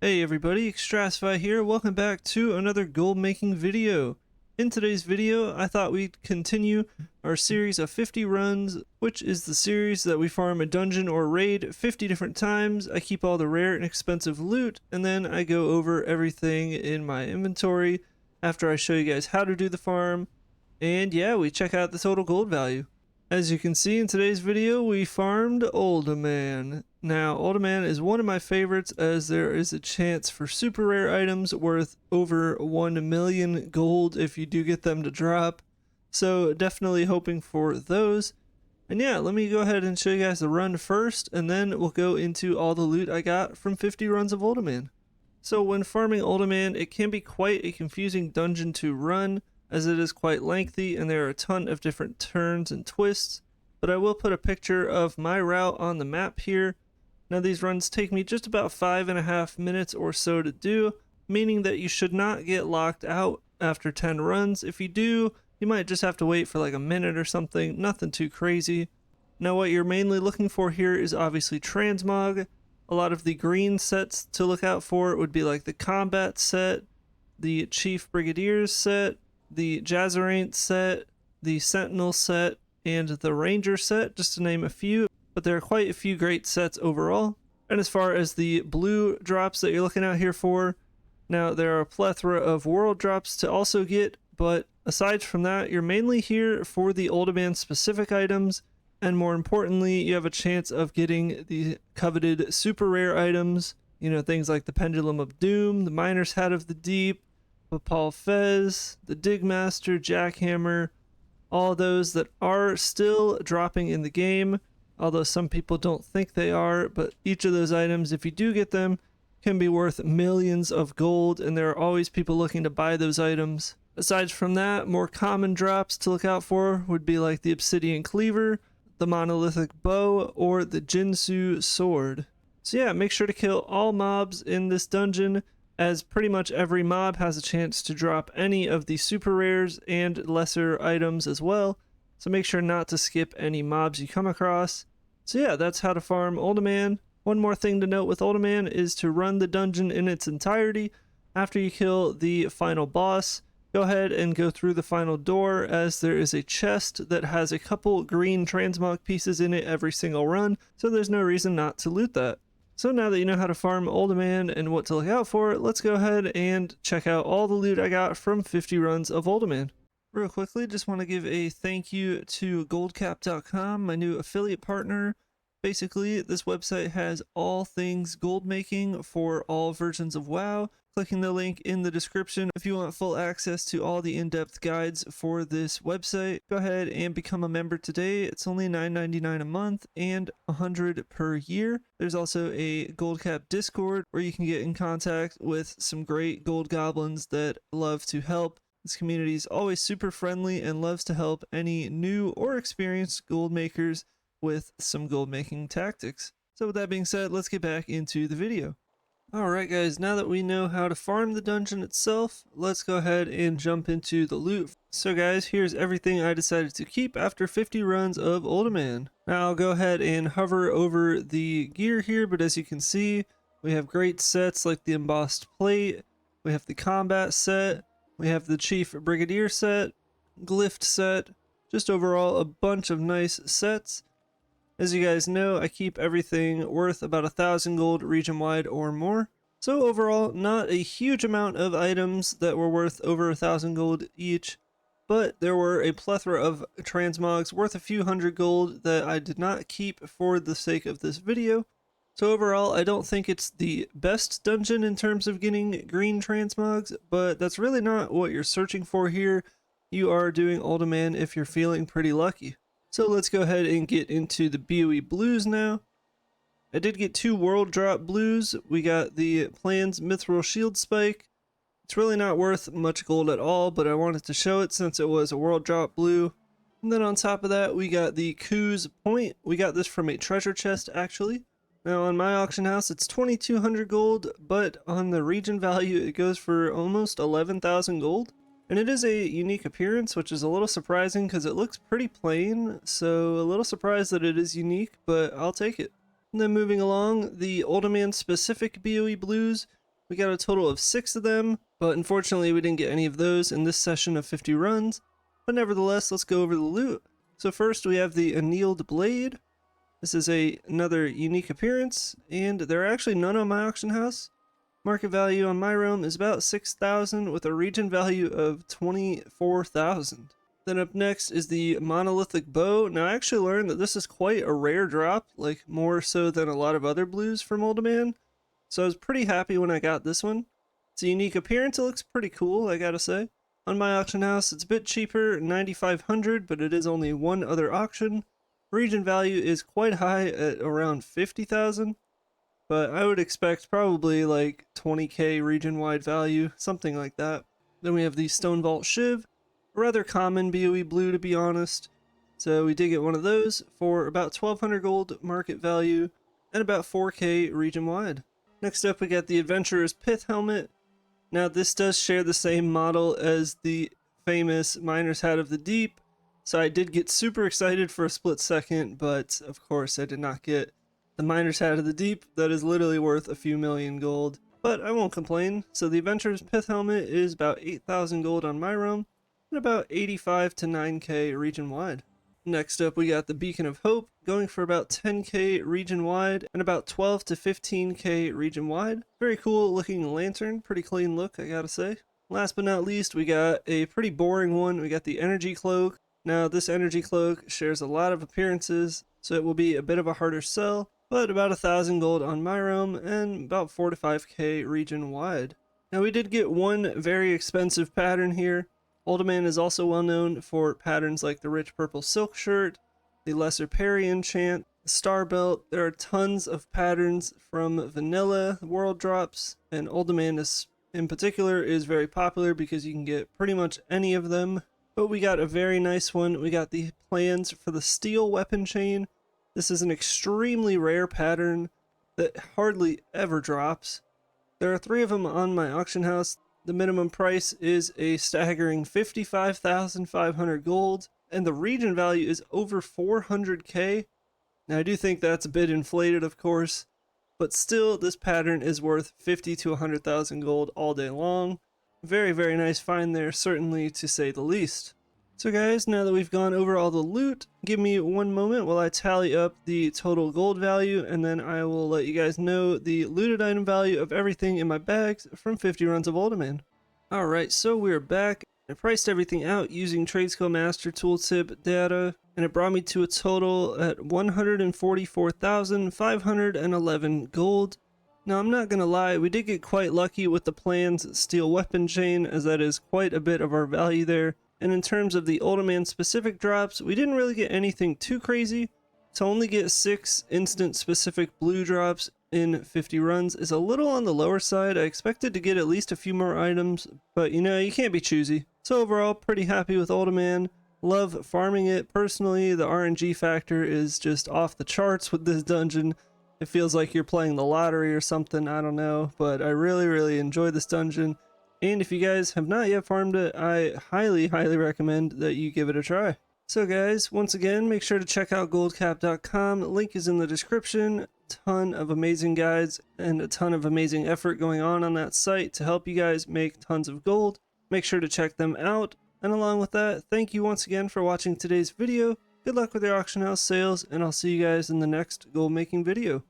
Hey everybody, Extrasify here. Welcome back to another gold making video. In today's video, I thought we'd continue our series of 50 runs, which is the series that we farm a dungeon or raid 50 different times. I keep all the rare and expensive loot, and then I go over everything in my inventory after I show you guys how to do the farm. And yeah, we check out the total gold value. As you can see in today's video, we farmed Uldaman. Now, Uldaman is one of my favorites as there is a chance for super rare items worth over 1 million gold if you do get them to drop. So definitely hoping for those. And yeah, let me go ahead and show you guys the run first, and then we'll go into all the loot I got from 50 runs of Uldaman. So when farming Uldaman, it can be quite a confusing dungeon to run, as it is quite lengthy and there are a ton of different turns and twists, but I will put a picture of my route on the map here. Now these runs take me just about 5.5 minutes or so to do, meaning that you should not get locked out after 10 runs. If you do, you might just have to wait for like a minute or something, nothing too crazy. Now what you're mainly looking for here is obviously transmog. A lot of the green sets to look out for would be like the combat set, the chief brigadiers set, the Jazzeraint set, the Sentinel set, and the Ranger set, just to name a few, but there are quite a few great sets overall. And as far as the blue drops that you're looking out here for, now there are a plethora of world drops to also get, but aside from that, you're mainly here for the Uldaman specific items, and more importantly, you have a chance of getting the coveted super rare items, you know, things like the Pendulum of Doom, the Miner's Hat of the Deep, Paul Fez, the Digmaster, Jackhammer, all those that are still dropping in the game, although some people don't think they are, but each of those items, if you do get them, can be worth millions of gold, and there are always people looking to buy those items. Aside from that, more common drops to look out for would be like the Obsidian Cleaver, the Monolithic Bow, or the Jinsu Sword. So yeah, make sure to kill all mobs in this dungeon, as pretty much every mob has a chance to drop any of the super rares and lesser items as well, so make sure not to skip any mobs you come across. So yeah, that's how to farm Uldaman. One more thing to note with Uldaman is to run the dungeon in its entirety. After you kill the final boss, go ahead and go through the final door, as there is a chest that has a couple green transmog pieces in it every single run, so there's no reason not to loot that. So now that you know how to farm Uldaman and what to look out for, let's go ahead and check out all the loot I got from 50 runs of Uldaman. Real quickly, just want to give a thank you to GoldCap.com, my new affiliate partner. Basically, this website has all things gold making for all versions of WoW. Clicking the link in the description if you want full access to all the in-depth guides for this website. Go ahead and become a member today. It's only $9.99 a month and $100 per year. There's also a GoldCap Discord where you can get in contact with some great gold goblins that love to help. This community is always super friendly and loves to help any new or experienced gold makers with some gold making tactics. So with that being said, let's get back into the video. Alright guys, now that we know how to farm the dungeon itself, let's go ahead and jump into the loot. So guys, here's everything I decided to keep after 50 runs of Uldaman. Now I'll go ahead and hover over the gear here, but as you can see, we have great sets like the embossed plate, we have the combat set, we have the chief brigadier set, glyph set, just overall a bunch of nice sets. As you guys know, I keep everything worth about 1,000 gold region-wide or more. So overall, not a huge amount of items that were worth over 1,000 gold each, but there were a plethora of transmogs worth a few hundred gold that I did not keep for the sake of this video. So overall, I don't think it's the best dungeon in terms of getting green transmogs, but that's really not what you're searching for here. You are doing Uldaman if you're feeling pretty lucky. So let's go ahead and get into the BOE blues now. I did get 2 world drop blues. We got the Plan's Mithril Shield Spike. It's really not worth much gold at all, but I wanted to show it since it was a world drop blue. And then on top of that, we got the Koo's Point. We got this from a treasure chest actually. Now on my auction house, it's 2,200 gold, but on the region value, it goes for almost 11,000 gold. And it is a unique appearance, which is a little surprising because it looks pretty plain, so a little surprised that it is unique, but I'll take it. And then moving along, the Uldaman specific BOE blues We got a total of 6 of them, but unfortunately we didn't get any of those in this session of 50 runs. But nevertheless, let's go over the loot. So first we have the Annealed Blade. This is another unique appearance, and there are actually none on my auction house. Market value on my realm is about 6,000 with a region value of 24,000. Then up next is the Monolithic Bow. Now I actually learned that this is quite a rare drop, like more so than a lot of other blues from Uldaman. So I was pretty happy when I got this one. It's a unique appearance, it looks pretty cool, I gotta say. On my auction house it's a bit cheaper, 9,500, but it is only one other auction. Region value is quite high at around 50,000. But I would expect probably like 20k region-wide value, something like that. Then we have the Stone Vault Shiv, a rather common BOE blue to be honest. So we did get one of those for about 1,200 gold market value and about 4k region-wide. Next up we got the Adventurer's Pith Helmet. Now this does share the same model as the famous Miner's Hat of the Deep, so I did get super excited for a split second, but of course I did not get the Miner's Hat of the Deep. That is literally worth a few million gold, but I won't complain. So the Adventurer's Pith Helmet is about 8,000 gold on my realm and about 85 to 9k region wide. Next up we got the Beacon of Hope, going for about 10k region wide and about 12 to 15k region wide. Very cool looking lantern, pretty clean look I gotta say. Last but not least we got a pretty boring one. We got the Energy Cloak. Now this Energy Cloak shares a lot of appearances, so it will be a bit of a harder sell, but about 1,000 gold on my realm and about 4 to 5k region wide. Now we did get one very expensive pattern here. Uldaman is also well known for patterns like the Rich Purple Silk Shirt, the Lesser Parry Enchant, the Star Belt. There are tons of patterns from vanilla world drops, and Uldaman in particular is very popular because you can get pretty much any of them. But we got a very nice one. We got the plans for the Steel Weapon Chain. This is an extremely rare pattern that hardly ever drops. There are 3 of them on my auction house. The minimum price is a staggering 55,500 gold, and the region value is over 400k. Now I do think that's a bit inflated of course, but still this pattern is worth 50 to 100,000 gold all day long. Very, very nice find there, certainly to say the least. So guys, now that we've gone over all the loot, give me one moment while I tally up the total gold value, and then I will let you guys know the looted item value of everything in my bags from 50 runs of Uldaman. Alright, so we're back. I priced everything out using Tradesco Master Tooltip data, and it brought me to a total at 144,511 gold. Now I'm not gonna lie, we did get quite lucky with the plans Steel Weapon Chain, as that is quite a bit of our value there. And in terms of the Uldaman specific drops, we didn't really get anything too crazy. To only get 6 instant specific blue drops in 50 runs is a little on the lower side. I expected to get at least a few more items, but you know, you can't be choosy. So overall, pretty happy with Uldaman. Love farming it. Personally, the RNG factor is just off the charts with this dungeon. It feels like you're playing the lottery or something, I don't know, but I really enjoy this dungeon. And if you guys have not yet farmed it, I highly recommend that you give it a try. So guys, once again, make sure to check out GoldCap.com. Link is in the description. Ton of amazing guides and a ton of amazing effort going on that site to help you guys make tons of gold. Make sure to check them out. And along with that, thank you once again for watching today's video. Good luck with your auction house sales, and I'll see you guys in the next gold making video.